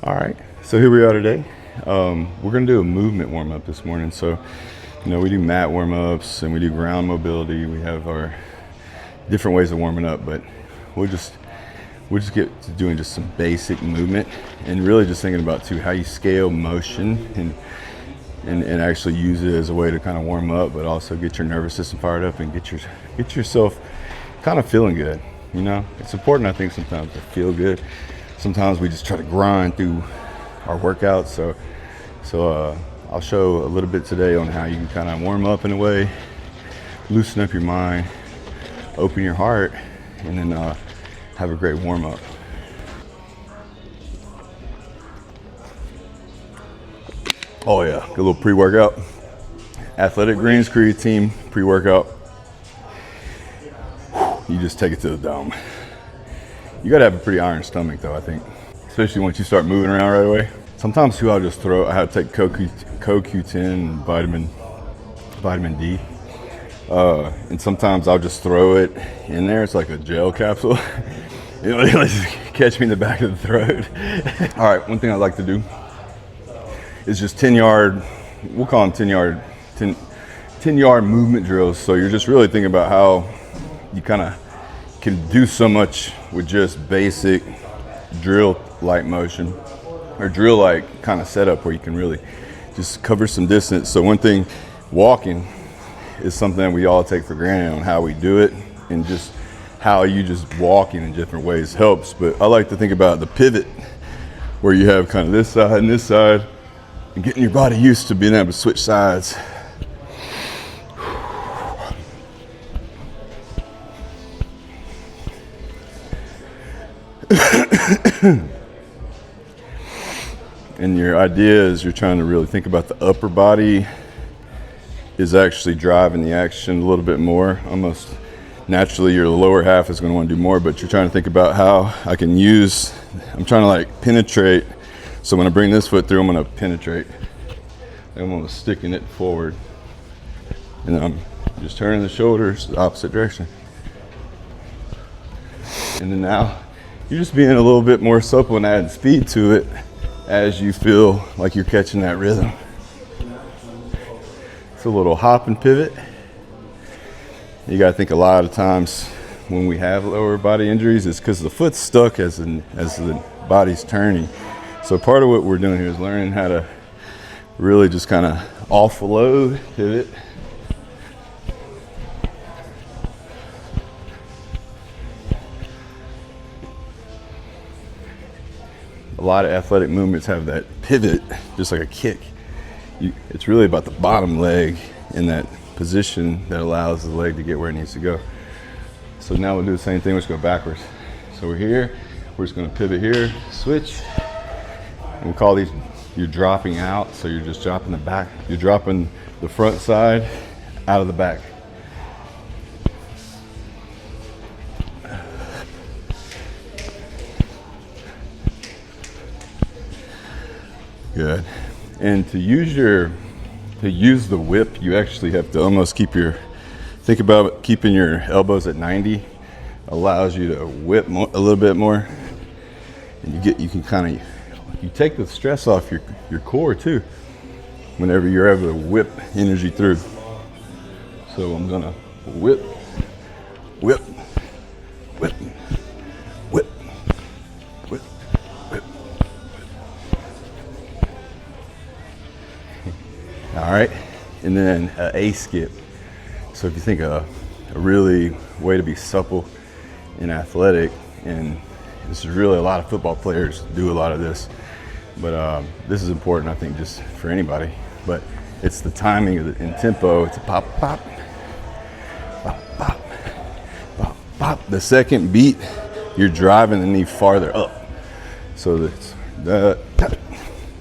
All right, so here we are today. We're gonna do a movement warm-up this morning. So, we do mat warm-ups and we do ground mobility. We have our different ways of warming up, but we'll just get to doing just some basic movement and really just thinking about too how you scale motion and actually use it as a way to kind of warm up, but also get your nervous system fired up and get yourself kind of feeling good. It's important, I think, sometimes to feel good. Sometimes we just try to grind through our workouts. So I'll show a little bit today on how you can kind of warm up in a way, loosen up your mind, open your heart, and then have a great warm up. Oh yeah, good little pre-workout. Athletic Greens creatine pre-workout. You just take it to the dome. You gotta have a pretty iron stomach though, I think. Especially once you start moving around right away. Sometimes too, I have to take CoQ10 and vitamin D. And sometimes I'll just throw it in there. It's like a gel capsule. It'll just catch me in the back of the throat. All right, one thing I like to do is just 10-yard, we'll call them 10-yard movement drills. So you're just really thinking about how you kind of can do so much with just basic drill-like motion or drill-like kind of setup where you can really just cover some distance. So one thing, walking is something that we all take for granted on how we do it, and just how you just walking in different ways helps. But I like to think about the pivot where you have kind of this side and this side, and getting your body used to being able to switch sides. And your idea is you're trying to really think about the upper body is actually driving the action a little bit more. Almost naturally your lower half is going to want to do more, but you're trying to think about how I'm trying to like penetrate. So when I bring this foot through, I'm going to penetrate. I'm going to sticking it forward. And then I'm just turning the shoulders the opposite direction. And then now you're just being a little bit more supple and adding speed to it as you feel like you're catching that rhythm. It's a little hop and pivot. You got to think a lot of times when we have lower body injuries, it's because the foot's stuck as the body's turning. So part of what we're doing here is learning how to really just kind of offload, pivot. A lot of athletic movements have that pivot, just like a kick. It's really about the bottom leg in that position that allows the leg to get where it needs to go. So now we'll do the same thing, we'll just go backwards. So we're here, we're just gonna pivot here, switch. And we'll call these, you're dropping out, so you're just dropping the back, you're dropping the front side out of the back. Good. And to use the whip, you actually have to almost think about keeping your elbows at 90, allows you to whip a little bit more. And you take the stress off your core too, whenever you're able to whip energy through. So I'm gonna whip, whip, whip, whip, whip, whip. All right, and then a skip. So if you think a really way to be supple and athletic, and this is really a lot of football players do a lot of this, but this is important, I think, just for anybody. But it's the timing and tempo. It's a pop, pop, pop, pop, pop, pop. The second beat, you're driving the knee farther up. So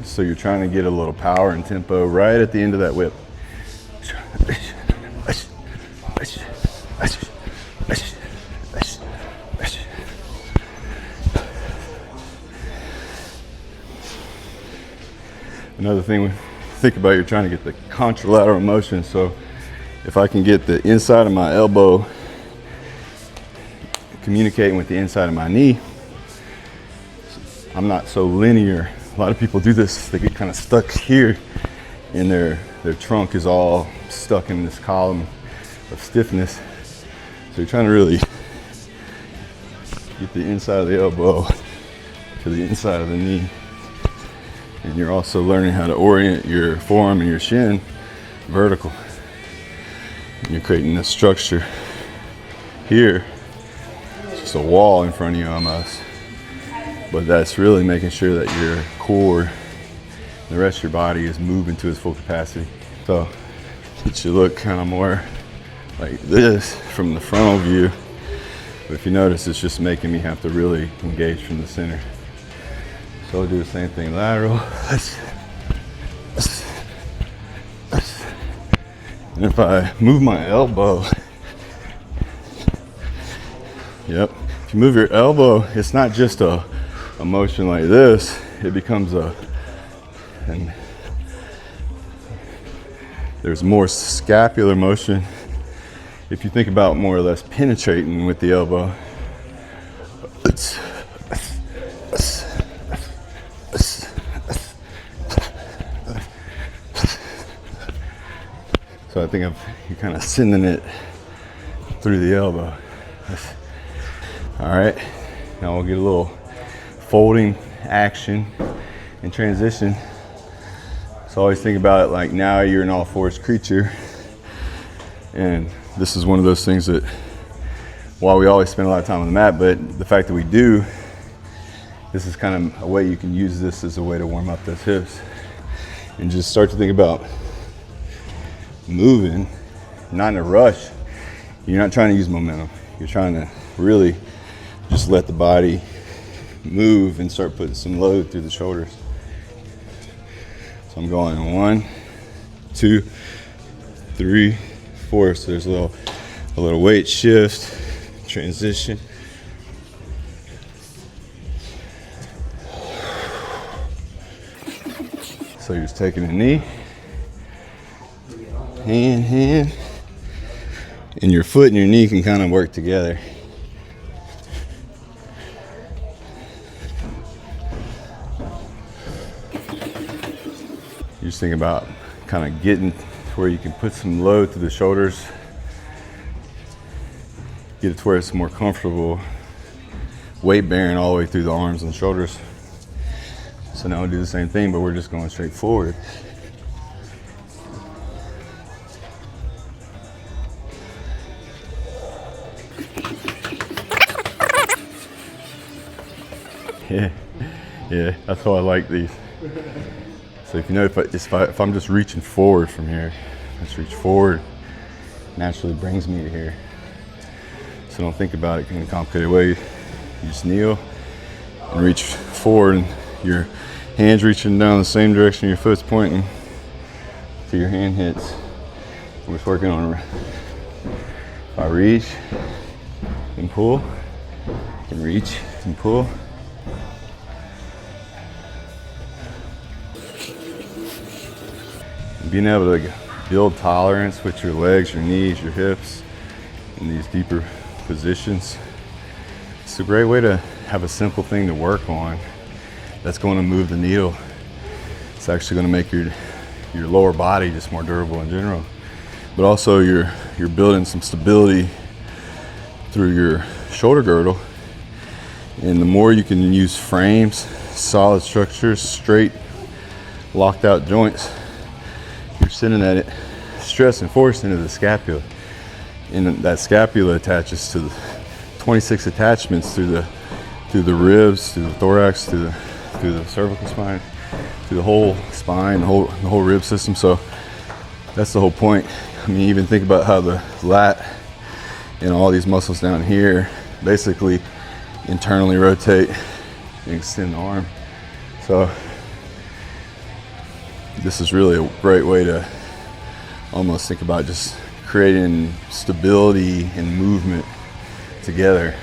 so you're trying to get a little power and tempo right at the end of that whip. Another thing we think about, you're trying to get the contralateral motion. So if I can get the inside of my elbow communicating with the inside of my knee, I'm not so linear A lot of people do this, they get kind of stuck here and their trunk is all stuck in this column of stiffness. So you're trying to really get the inside of the elbow to the inside of the knee. And you're also learning how to orient your forearm and your shin vertical. And you're creating this structure here. It's just a wall in front of you almost. But that's really making sure that your core, the rest of your body is moving to its full capacity. So it should look kind of more like this from the frontal view. But if you notice, it's just making me have to really engage from the center. So I'll do the same thing lateral. And if I move my elbow, yep, if you move your elbow, it's not just a motion like this, it becomes and there's more scapular motion. If you think about more or less penetrating with the elbow. So I think you're kind of sending it through the elbow. All right, now we'll get a little folding action and transition. So always think about it like now you're an all fours creature. And this is one of those things that, while we always spend a lot of time on the mat, but the fact that we do, this is kind of a way you can use this as a way to warm up those hips. And just start to think about moving, not in a rush. You're not trying to use momentum. You're trying to really just let the body move and start putting some load through the shoulders. So I'm going 1, 2, 3, 4. So there's a little weight shift, transition. So you're just taking a knee, hand, and your foot and your knee can kind of work together. You're just thinking about kind of getting to where you can put some load to the shoulders, get it to where it's more comfortable, weight bearing all the way through the arms and shoulders. So now we'll do the same thing, but we're just going straight forward. Yeah, that's why I like these. So if you know, if I'm just reaching forward from here, let's reach forward, naturally brings me to here. So don't think about it in a complicated way. You just kneel and reach forward, and your hands reaching down the same direction your foot's pointing to your hand hits. We're just working on, if I reach and pull, I can reach and pull. Being able to build tolerance with your legs, your knees, your hips in these deeper positions. It's a great way to have a simple thing to work on that's going to move the needle. It's actually going to make your lower body just more durable in general. But also you're building some stability through your shoulder girdle. And the more you can use frames, solid structures, straight, locked out joints, you're sending that stress and force into the scapula. And that scapula attaches to the 26 attachments through the ribs, through the thorax, through the cervical spine, through the whole spine, the whole rib system. So that's the whole point. I mean, even think about how the lat and all these muscles down here basically internally rotate and extend the arm. So this is really a great way to almost think about just creating stability and movement together.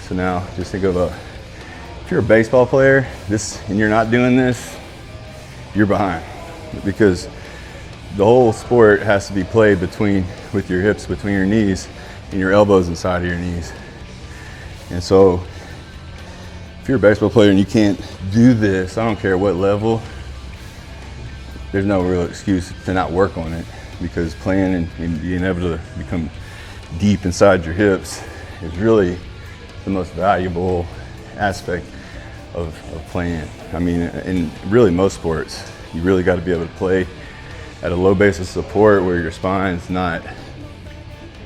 So now just think of if you're a baseball player, and you're not doing this, you're behind, because the whole sport has to be played with your hips between your knees and your elbows inside of your knees. And so if you're a baseball player and you can't do this, I don't care what level, there's no real excuse to not work on it, because playing and being able to become deep inside your hips is really the most valuable aspect of playing. I mean, in really most sports, you really got to be able to play at a low base of support where your spine's not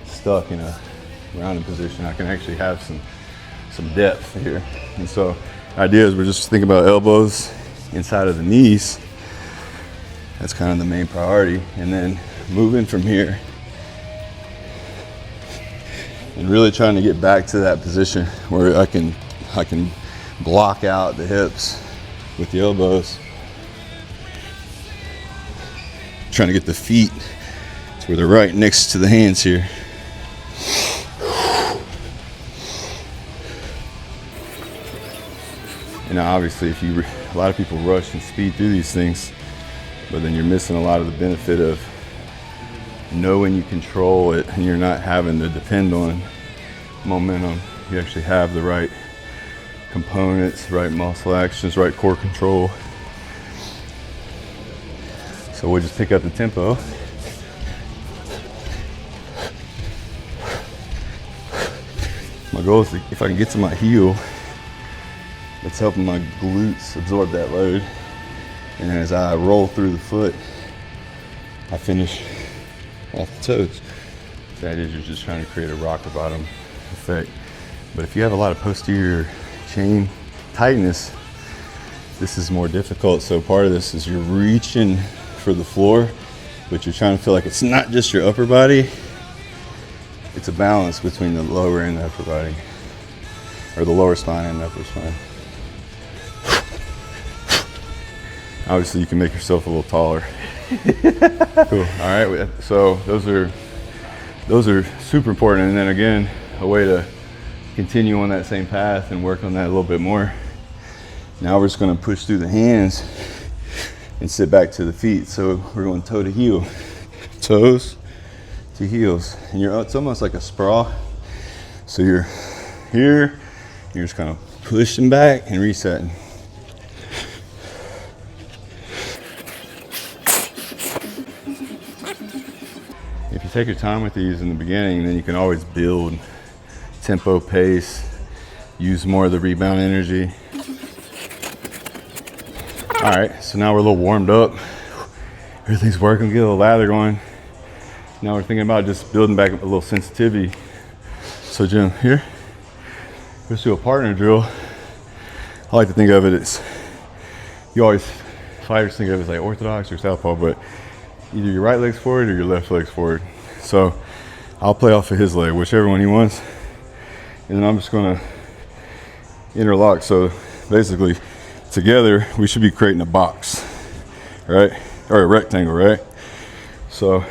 stuck in a rounded position. I can actually have some depth here. And so the idea is we're just thinking about elbows inside of the knees. That's kind of the main priority. And then moving from here and really trying to get back to that position where I can block out the hips with the elbows. Trying to get the feet to where they're right next to the hands here. And now obviously a lot of people rush and speed through these things, but then you're missing a lot of the benefit of knowing you control it and you're not having to depend on momentum. You actually have the right components, right muscle actions, right core control. So we'll just pick up the tempo. My goal is if I can get to my heel, it's helping my glutes absorb that load. And as I roll through the foot, I finish off the toes. That is, you're just trying to create a rocker bottom effect. But if you have a lot of posterior chain tightness, this is more difficult. So part of this is you're reaching for the floor, but you're trying to feel like it's not just your upper body, it's a balance between the lower and the upper body, or the lower spine and the upper spine. Obviously you can make yourself a little taller. Cool. All right, so those are super important. And then again, a way to continue on that same path and work on that a little bit more. Now we're just going to push through the hands and sit back to the feet. So we're going toe to heel, toes to heels, and it's almost like a sprawl. So you're here, you're just kind of pushing back and resetting. If you take your time with these in the beginning, then you can always build tempo, pace, use more of the rebound energy. All right, so now we're a little warmed up. Everything's working, get a little lather going. Now we're thinking about just building back a little sensitivity. So Jim, here, let's do a partner drill. I like to think of it as, fighters think of it as like orthodox or southpaw, but either your right leg's forward or your left leg's forward. So I'll play off of his leg, whichever one he wants. And then I'm just gonna interlock. So basically, together, we should be creating a box, right? Or a rectangle, right? So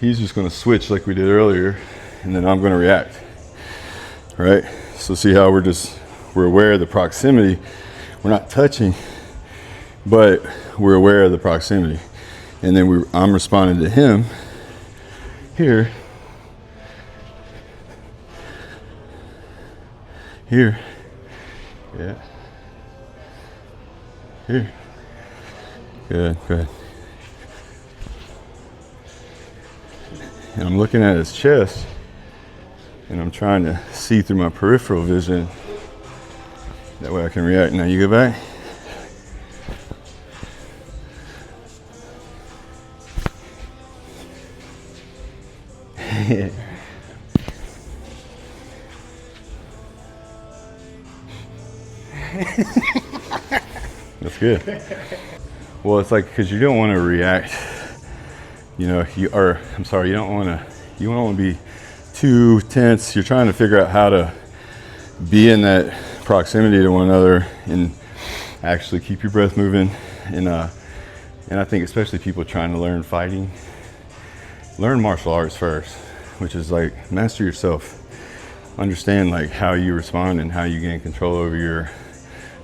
he's just gonna switch like we did earlier, and then I'm gonna react, right? So see how we're aware of the proximity. We're not touching, but we're aware of the proximity. And then I'm responding to him here, here, yeah. Here. Good, good. And I'm looking at his chest, and I'm trying to see through my peripheral vision. That way I can react. Now you go back. That's good. Well, it's like, because you don't want to react, you don't want to be too tense. You're trying to figure out how to be in that proximity to one another and actually keep your breath moving. And I think especially people trying to learn fighting, learn martial arts first, which is like master yourself. Understand like how you respond and how you gain control over your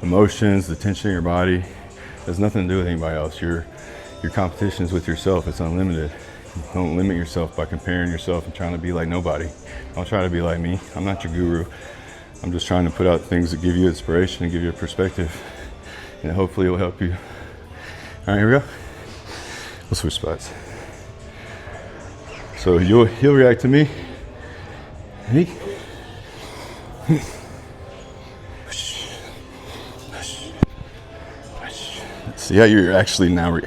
emotions, the tension in your body. It has nothing to do with anybody else. Your competition is with yourself. It's unlimited. Don't limit yourself by comparing yourself and trying to be like nobody. Don't try to be like me. I'm not your guru. I'm just trying to put out things that give you inspiration and give you a perspective, and hopefully it will help you. All right, here we go. We'll switch spots. So he'll react to me. Ready? See how you're actually now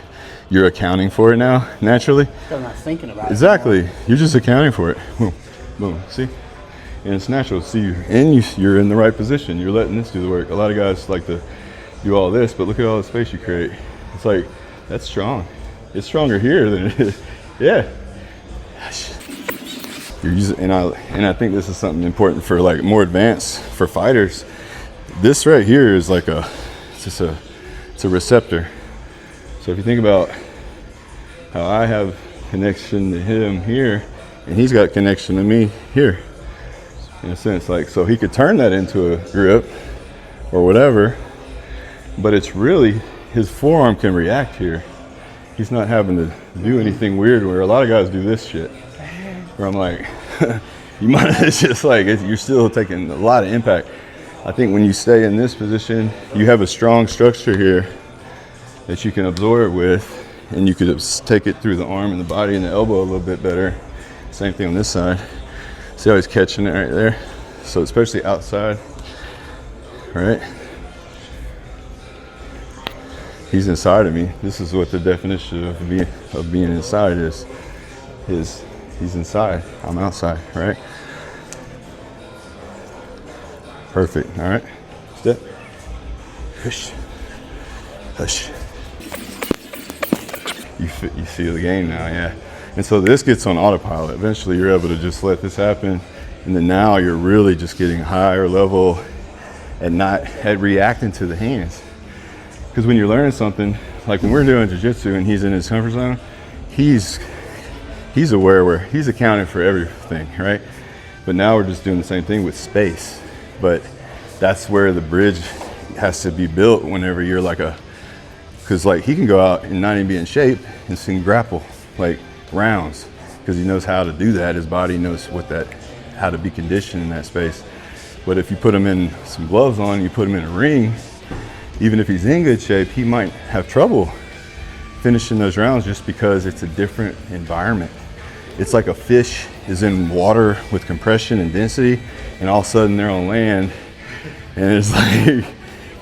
you're accounting for it now naturally. I'm not thinking about it. Exactly. You're just accounting for it. Boom, boom. See, and it's natural. See, you're in the right position. You're letting this do the work. A lot of guys like to do all this, but look at all the space you create. It's like that's strong. It's stronger here than it is. Yeah. You're using, and I think this is something important for like more advanced for fighters. This right here is like it's a receptor. So if you think about how I have connection to him here, and he's got connection to me here, in a sense, like, so he could turn that into a grip or whatever, but it's really his forearm can react here. He's not having to do anything weird where a lot of guys do this shit. Where I'm like, you might, it's just like, you're still taking a lot of impact. I think when you stay in this position, you have a strong structure here that you can absorb with, and you could take it through the arm and the body and the elbow a little bit better. Same thing on this side. See how he's catching it right there? So especially outside, right? He's inside of me. This is what the definition of being inside is. He's inside, I'm outside, right? Perfect, all right. Step, hush, hush. You see the game now, yeah. And so this gets on autopilot. Eventually you're able to just let this happen, and then now you're really just getting higher level and not reacting to the hands. Because when you're learning something, like when we're doing jiu-jitsu and he's in his comfort zone, he's aware where he's accounting for everything, right? But now we're just doing the same thing with space. But that's where the bridge has to be built whenever you're like because like he can go out and not even be in shape and sing grapple like rounds because he knows how to do that. His body knows how to be conditioned in that space. But if you put him in some gloves on, you put him in a ring, even if he's in good shape, he might have trouble finishing those rounds just because it's a different environment. It's like a fish is in water with compression and density, and all of a sudden they're on land, and it's like,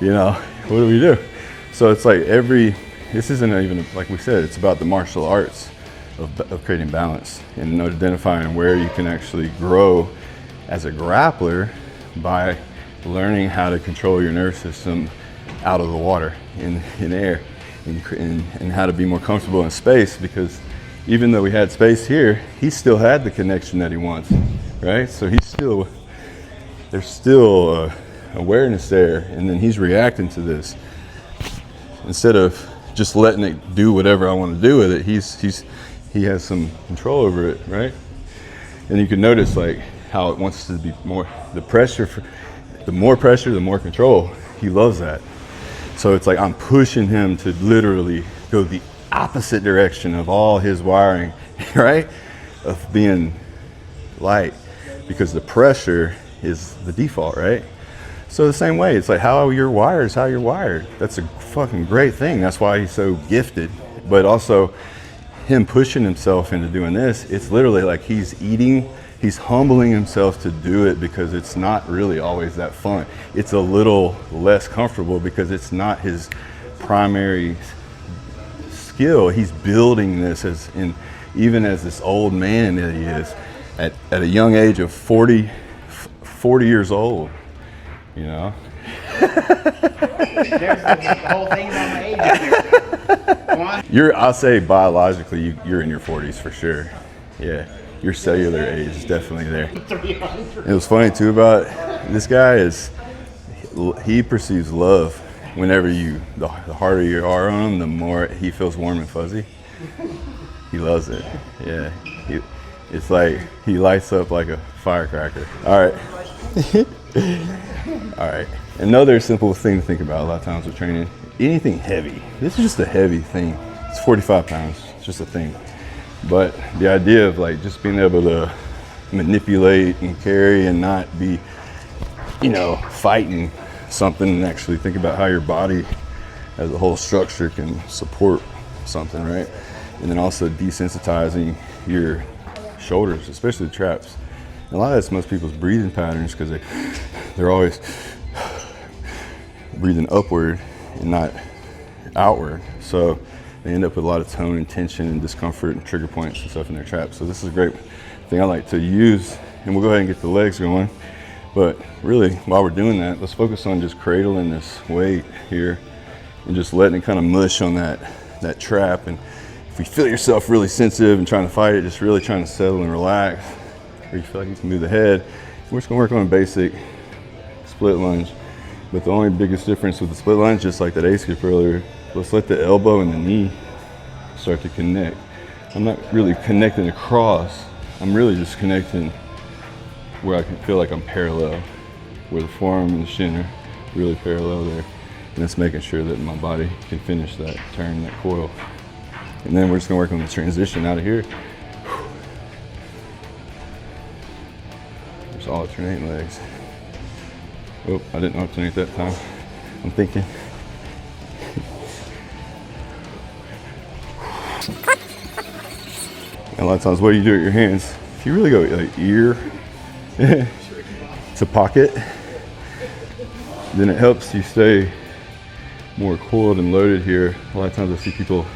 you know, what do we do? So it's like this isn't even, like we said, it's about the martial arts of creating balance and identifying where you can actually grow as a grappler by learning how to control your nervous system out of the water, in air, and how to be more comfortable in space, because even though we had space here, he still had the connection that he wants, right? So there's still awareness there, and then he's reacting to this. Instead of just letting it do whatever I want to do with it, he has some control over it, right? And you can notice like how it wants to be more, the more pressure, the more control. He loves that. So it's like I'm pushing him to literally go the opposite direction of all his wiring, right? Of being light, because the pressure is the default, right? So the same way, it's like how you're wired is how you're wired. That's a fucking great thing. That's why he's so gifted. But also him pushing himself into doing this, it's literally like he's humbling himself to do it, because it's not really always that fun. It's a little less comfortable because it's not his primary skill. He's building this even as this old man that he is at a young age of 40 years old, you know? There's the whole thing's on my age. Come on. I'll say biologically, you're in your 40s for sure. Yeah. Your cellular age is definitely there. 300. It was funny too about this guy is he perceives love whenever the harder you are on him, the more he feels warm and fuzzy. He loves it. Yeah. It's like he lights up like a firecracker. All right. All right. Another simple thing to think about a lot of times with training, anything heavy. This is just a heavy thing. It's 45 pounds. It's just a thing. But the idea of like just being able to manipulate and carry and not be you know, fighting something, and actually think about how your body as a whole structure can support something, right? And then also desensitizing your shoulders, especially the traps. And a lot of that's most people's breathing patterns, because they're always breathing upward and not outward. So they end up with a lot of tone and tension and discomfort and trigger points and stuff in their traps. So this is a great thing I like to use. And we'll go ahead and get the legs going. But really, while we're doing that, let's focus on just cradling this weight here and just letting it kind of mush on that trap. And if you feel yourself really sensitive and trying to fight it, just really trying to settle and relax, or you feel like you can move the head, we're just gonna work on a basic split lunge. But the only biggest difference with the split lunge, just like that A-skip earlier, let's let the elbow and the knee start to connect. I'm not really connecting across, I'm really just connecting where I can feel like I'm parallel, where the forearm and the shin are really parallel there. And it's making sure that my body can finish that turn, that coil. And then we're just gonna work on the transition out of here. Just alternate legs. Oh, I didn't alternate that time. I'm thinking. And a lot of times, what do you do with your hands? If you really go like ear to pocket, then it helps you stay more coiled and loaded here. A lot of times I see people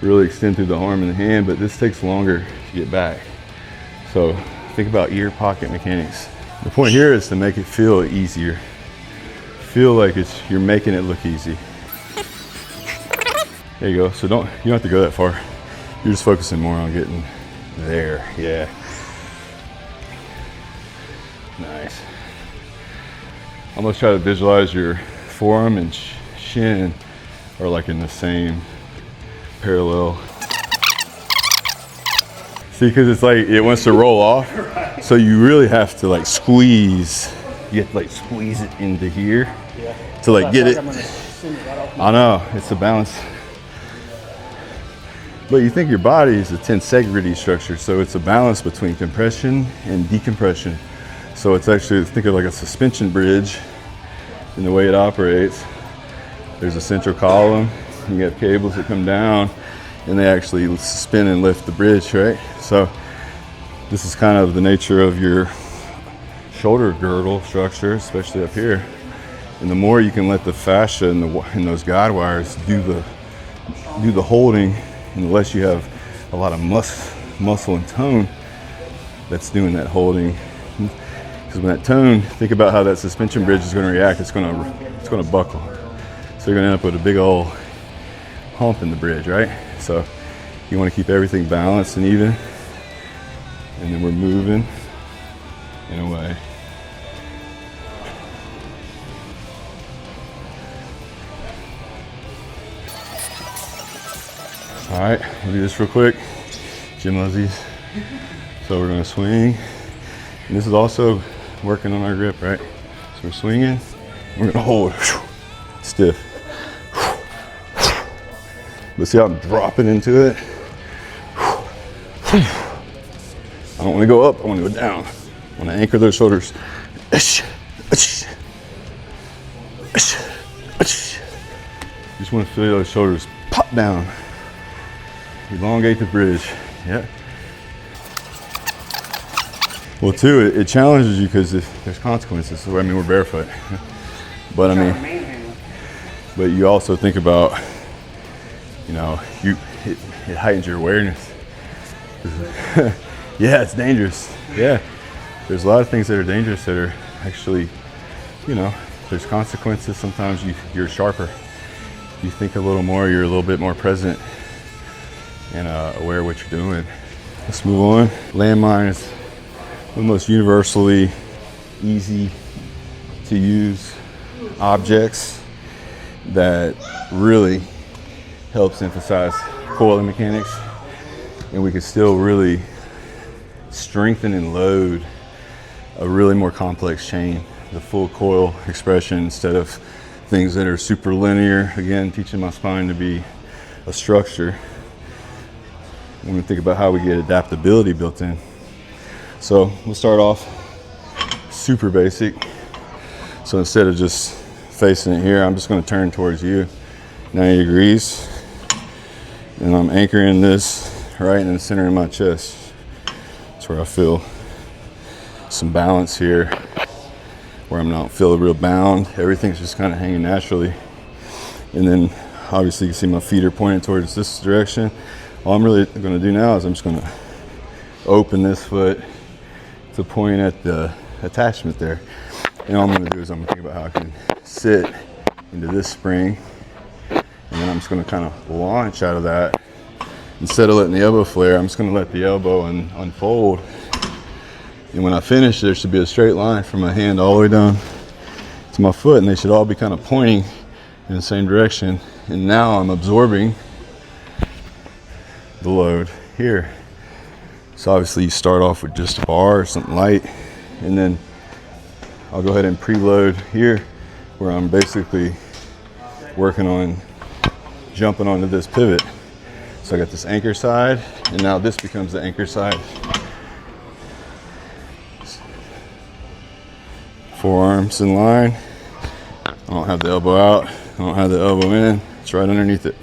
really extend through the arm and the hand, but this takes longer to get back. So think about ear pocket mechanics. The point here is to make it feel easier. Feel like you're making it look easy. There you go. So you don't have to go that far. You're just focusing more on getting there. Yeah. Nice. Almost try to visualize your forearm and shin are like in the same parallel. See, because it's like it wants to roll off, so you really have to like squeeze. You have to like squeeze it into here to like get it. I know, it's a balance. But you think your body is a Tensegrity structure, so it's a balance between compression and decompression. So it's actually, think of like a suspension bridge in the way it operates. There's a central column, you have cables that come down, and they actually spin and lift the bridge, right? So this is kind of the nature of your shoulder girdle structure, especially up here. And the more you can let the fascia and those guide wires do the holding, and the less you have a lot of muscle and tone that's doing that holding. Because when that tone, think about how that suspension bridge is going to react. It's going to buckle. So you're going to end up with a big old hump in the bridge, right? So you want to keep everything balanced and even. And then we're moving in a way. All right, we'll do this real quick. Gym loves these. So we're gonna swing. And this is also working on our grip, right? So we're swinging, we're gonna hold, stiff. But see how I'm dropping into it? I don't wanna go up, I wanna go down. I wanna anchor those shoulders. Just wanna feel those shoulders pop down. Elongate the bridge. Yeah. Well, too, it challenges you because there's consequences. So, I mean, we're barefoot, but I mean, but you also think about, you know, it heightens your awareness. Yeah, it's dangerous. Yeah, there's a lot of things that are dangerous that are actually, you know, there's consequences. Sometimes you're sharper. You think a little more. You're a little bit more present and aware of what you're doing. Let's move on. Landmine is the most universally easy to use objects that really helps emphasize coiling mechanics, and we can still really strengthen and load a really more complex chain, the full coil expression, instead of things that are super linear. Again, teaching my spine to be a structure. When we think about how we get adaptability built in. So we'll start off super basic. So instead of just facing it here, I'm just going to turn towards you 90 degrees. And I'm anchoring this right in the center of my chest. That's where I feel some balance here, where I'm not feeling real bound. Everything's just kind of hanging naturally. And then obviously you can see my feet are pointed towards this direction. All I'm really going to do now is I'm just going to open this foot to point at the attachment there. And all I'm going to do is I'm going to think about how I can sit into this spring, and then I'm just going to kind of launch out of that. Instead of letting the elbow flare, I'm just going to let the elbow unfold. And when I finish, there should be a straight line from my hand all the way down to my foot, and they should all be kind of pointing in the same direction. And now I'm absorbing the load here. So obviously you start off with just a bar or something light, and then I'll go ahead and preload here, where I'm basically working on jumping onto this pivot. So I got this anchor side, and now this becomes the anchor side. Forearms in line. I don't have the elbow out. I don't have the elbow in. It's right underneath it.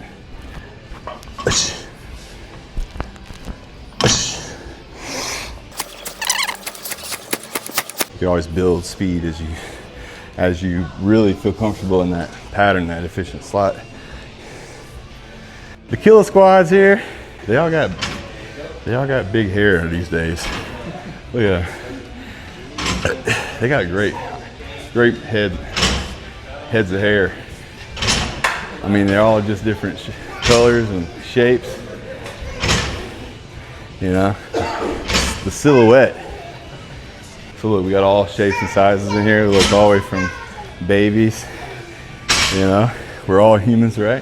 You can always build speed as you really feel comfortable in that pattern, that efficient slot. The killer squads here, they all got big hair these days. Look at that. They got great heads of hair. I mean, they're all just different colors and shapes. You know, the silhouette. So look, we got all shapes and sizes in here. Look, all the way from babies. You know, we're all humans, right?